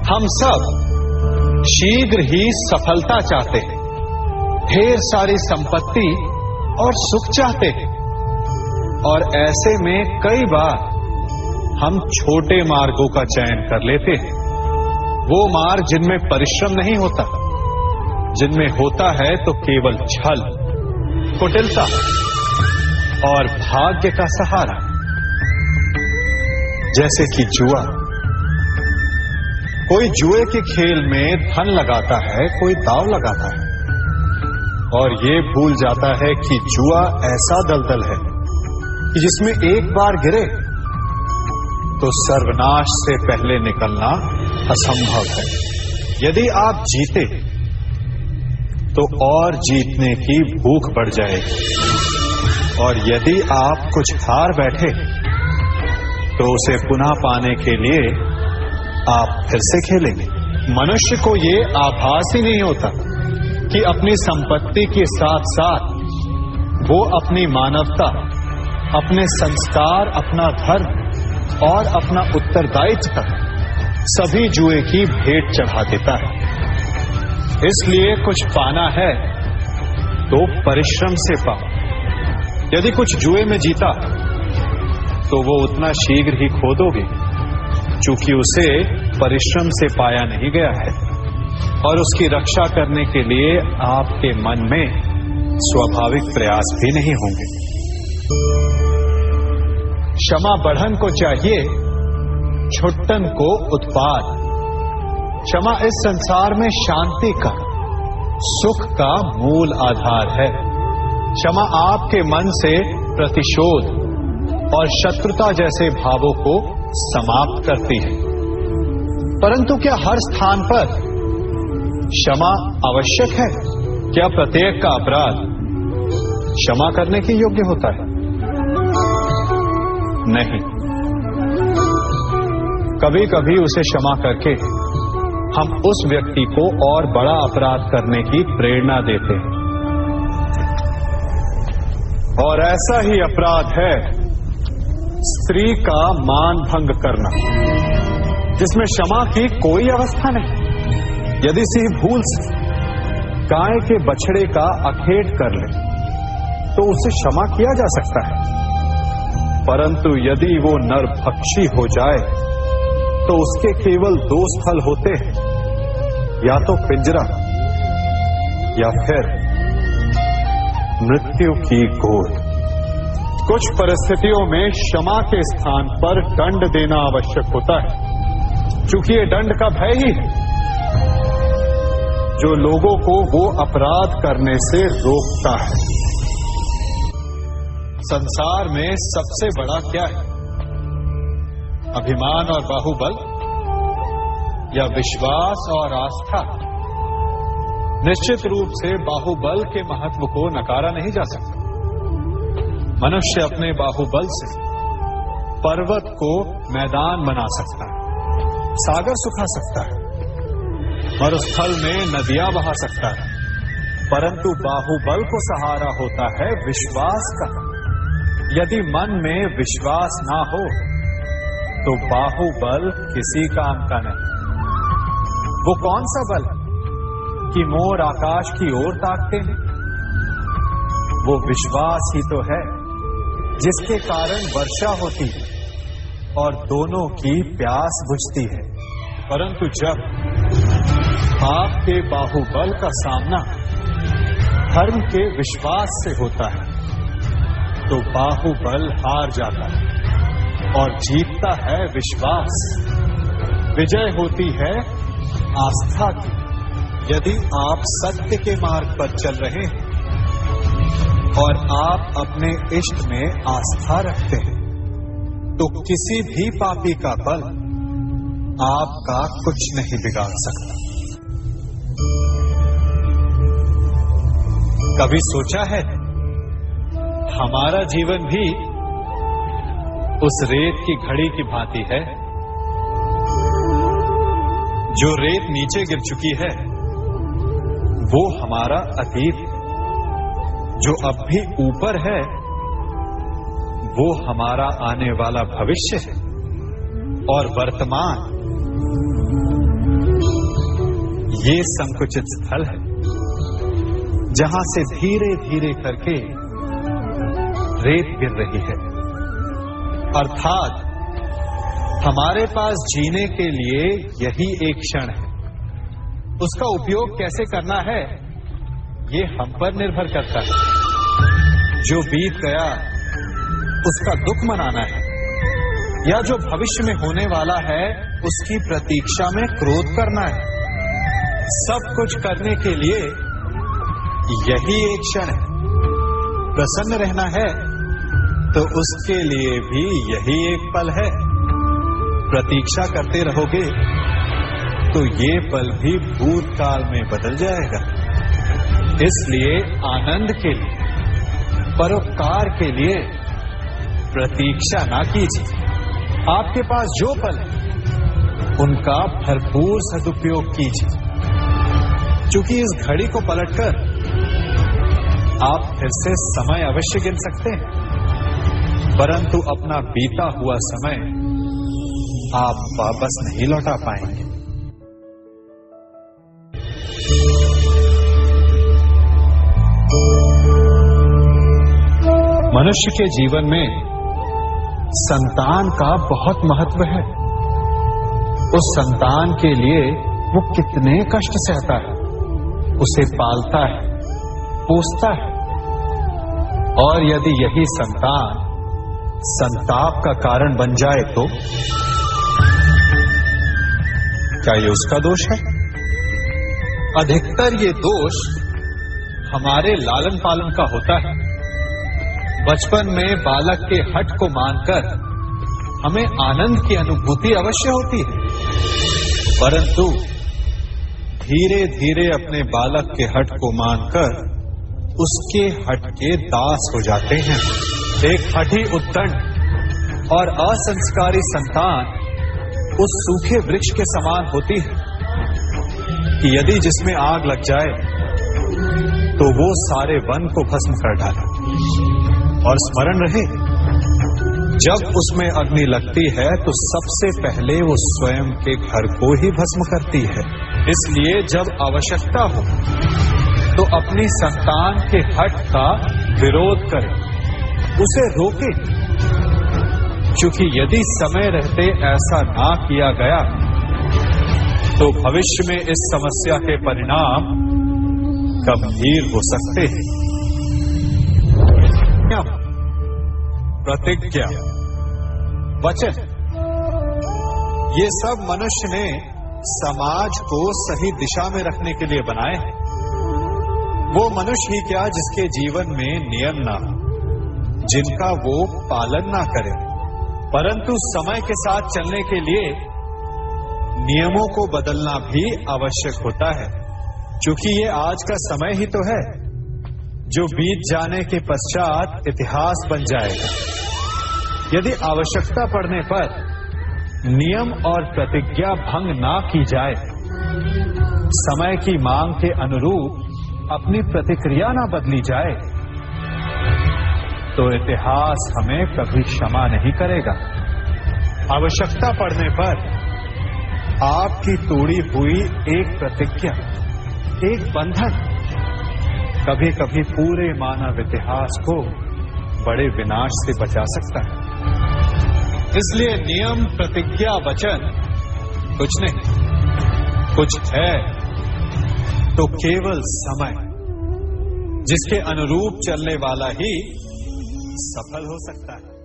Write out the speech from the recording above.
हम सब शीघ्र ही सफलता चाहते हैं, ढेर सारी संपत्ति और सुख चाहते हैं, और ऐसे में कई बार हम छोटे मार्गों का चयन कर लेते हैं, वो मार्ग जिनमें परिश्रम नहीं होता, जिनमें होता है तो केवल छल, कुटिलता और भाग्य का सहारा। जैसे कि जुआ। कोई जुए के खेल में धन लगाता है, कोई दांव लगाता है, और ये भूल जाता है कि जुआ ऐसा दलदल है कि जिसमें एक बार गिरे तो सर्वनाश से पहले निकलना असंभव है। यदि आप जीते तो और जीतने की भूख बढ़ जाएगी, और यदि आप कुछ हार बैठे तो उसे पुनः पाने के लिए आप फिर से खेलेंगे। मनुष्य को ये आभास ही नहीं होता कि अपनी संपत्ति के साथ साथ वो अपनी मानवता, अपने संस्कार, अपना धर्म और अपना उत्तरदायित्व सभी जुए की भेंट चढ़ा देता है। इसलिए कुछ पाना है तो परिश्रम से पाओ। यदि कुछ जुए में जीता तो वो उतना शीघ्र ही खो दोगे, चूंकि उसे परिश्रम से पाया नहीं गया है, और उसकी रक्षा करने के लिए आपके मन में स्वाभाविक प्रयास भी नहीं होंगे। क्षमा बढ़न को चाहिए, छुट्टन को उत्पाद। क्षमा इस संसार में शांति का, सुख का मूल आधार है। क्षमा आपके मन से प्रतिशोध और शत्रुता जैसे भावों को समाप्त करती है। परंतु क्या हर स्थान पर क्षमा आवश्यक है? क्या प्रत्येक का अपराध क्षमा करने के योग्य होता है? नहीं। कभी कभी उसे क्षमा करके हम उस व्यक्ति को और बड़ा अपराध करने की प्रेरणा देते हैं, और ऐसा ही अपराध है स्त्री का मान भंग करना, जिसमें क्षमा की कोई अवस्था नहीं। यदि सिंह भूल से गाय के बछड़े का अखेट कर ले तो उसे क्षमा किया जा सकता है, परंतु यदि वो नरभक्षी हो जाए तो उसके केवल दो स्थल होते हैं, या तो पिंजरा या फिर मृत्यु की गोद। कुछ परिस्थितियों में क्षमा के स्थान पर दंड देना आवश्यक होता है, क्योंकि ये दंड का भय ही है जो लोगों को वो अपराध करने से रोकता है। संसार में सबसे बड़ा क्या है? अभिमान और बाहुबल, या विश्वास और आस्था? निश्चित रूप से बाहुबल के महत्व को नकारा नहीं जा सकता। मनुष्य अपने बाहुबल से पर्वत को मैदान बना सकता है, सागर सुखा सकता है, मरुस्थल में नदियां बहा सकता है, परंतु बाहुबल को सहारा होता है विश्वास का। यदि मन में विश्वास ना हो तो बाहुबल किसी काम का नहीं। वो कौन सा बल कि मोर आकाश की ओर ताकते हैं? वो विश्वास ही तो है जिसके कारण वर्षा होती है और दोनों की प्यास बुझती है। परंतु जब आपके बाहुबल का सामना धर्म के विश्वास से होता है तो बाहुबल हार जाता है और जीतता है विश्वास। विजय होती है आस्था की। यदि आप सत्य के मार्ग पर चल रहे हैं और आप अपने इष्ट में आस्था रखते हैं तो किसी भी पापी का बल आपका कुछ नहीं बिगाड़ सकता। कभी सोचा है हमारा जीवन भी उस रेत की घड़ी की भांति है? जो रेत नीचे गिर चुकी है वो हमारा अतीत, जो अब भी ऊपर है वो हमारा आने वाला भविष्य है, और वर्तमान ये संकुचित स्थल है जहां से धीरे धीरे करके रेत गिर रही है। अर्थात हमारे पास जीने के लिए यही एक क्षण है। उसका उपयोग कैसे करना है ये हम पर निर्भर करता है। जो बीत गया उसका दुख मनाना है या जो भविष्य में होने वाला है उसकी प्रतीक्षा में क्रोध करना है। सब कुछ करने के लिए यही एक क्षण है। प्रसन्न रहना है तो उसके लिए भी यही एक पल है। प्रतीक्षा करते रहोगे तो ये पल भी भूतकाल में बदल जाएगा। इसलिए आनंद के लिए, परोपकार के लिए प्रतीक्षा ना कीजिए। आपके पास जो पल है उनका भरपूर सदुपयोग कीजिए, क्योंकि इस घड़ी को पलटकर आप फिर से समय अवश्य गिन सकते हैं, परंतु अपना बीता हुआ समय आप वापस नहीं लौटा पाएंगे। मनुष्य के जीवन में संतान का बहुत महत्व है। उस संतान के लिए वो कितने कष्ट सहता है, उसे पालता है, पोसता है, और यदि यही संतान संताप का कारण बन जाए तो क्या ये उसका दोष है? अधिकतर ये दोष हमारे लालन पालन का होता है। बचपन में बालक के हठ को मानकर हमें आनंद की अनुभूति अवश्य होती है, परंतु धीरे धीरे अपने बालक के हठ को मानकर उसके हठ के दास हो जाते हैं। एक हठी उद्दंड और असंस्कारी संतान उस सूखे वृक्ष के समान होती है कि यदि जिसमें आग लग जाए तो वो सारे वन को भस्म कर डाले। और स्मरण रहे, जब उसमें अग्नि लगती है तो सबसे पहले वो स्वयं के घर को ही भस्म करती है। इसलिए जब आवश्यकता हो तो अपनी संतान के हठ का विरोध करें, उसे रोके, क्योंकि यदि समय रहते ऐसा ना किया गया तो भविष्य में इस समस्या के परिणाम गंभीर हो सकते हैं। प्रतिज्ञा, वचन, ये सब मनुष्य ने समाज को सही दिशा में रखने के लिए बनाए हैं। वो मनुष्य ही क्या जिसके जीवन में नियम ना हो, जिनका वो पालन ना करे, परंतु समय के साथ चलने के लिए नियमों को बदलना भी आवश्यक होता है, क्योंकि ये आज का समय ही तो है जो बीत जाने के पश्चात इतिहास बन जाएगा। यदि आवश्यकता पड़ने पर नियम और प्रतिज्ञा भंग ना की जाए, समय की मांग के अनुरूप अपनी प्रतिक्रिया ना बदली जाए, तो इतिहास हमें कभी क्षमा नहीं करेगा। आवश्यकता पड़ने पर आपकी तोड़ी हुई एक प्रतिज्ञा, एक बंधन कभी कभी पूरे मानव इतिहास को बड़े विनाश से बचा सकता है। इसलिए नियम, प्रतिज्ञा, वचन कुछ नहीं, कुछ है तो केवल समय, जिसके अनुरूप चलने वाला ही सफल हो सकता है।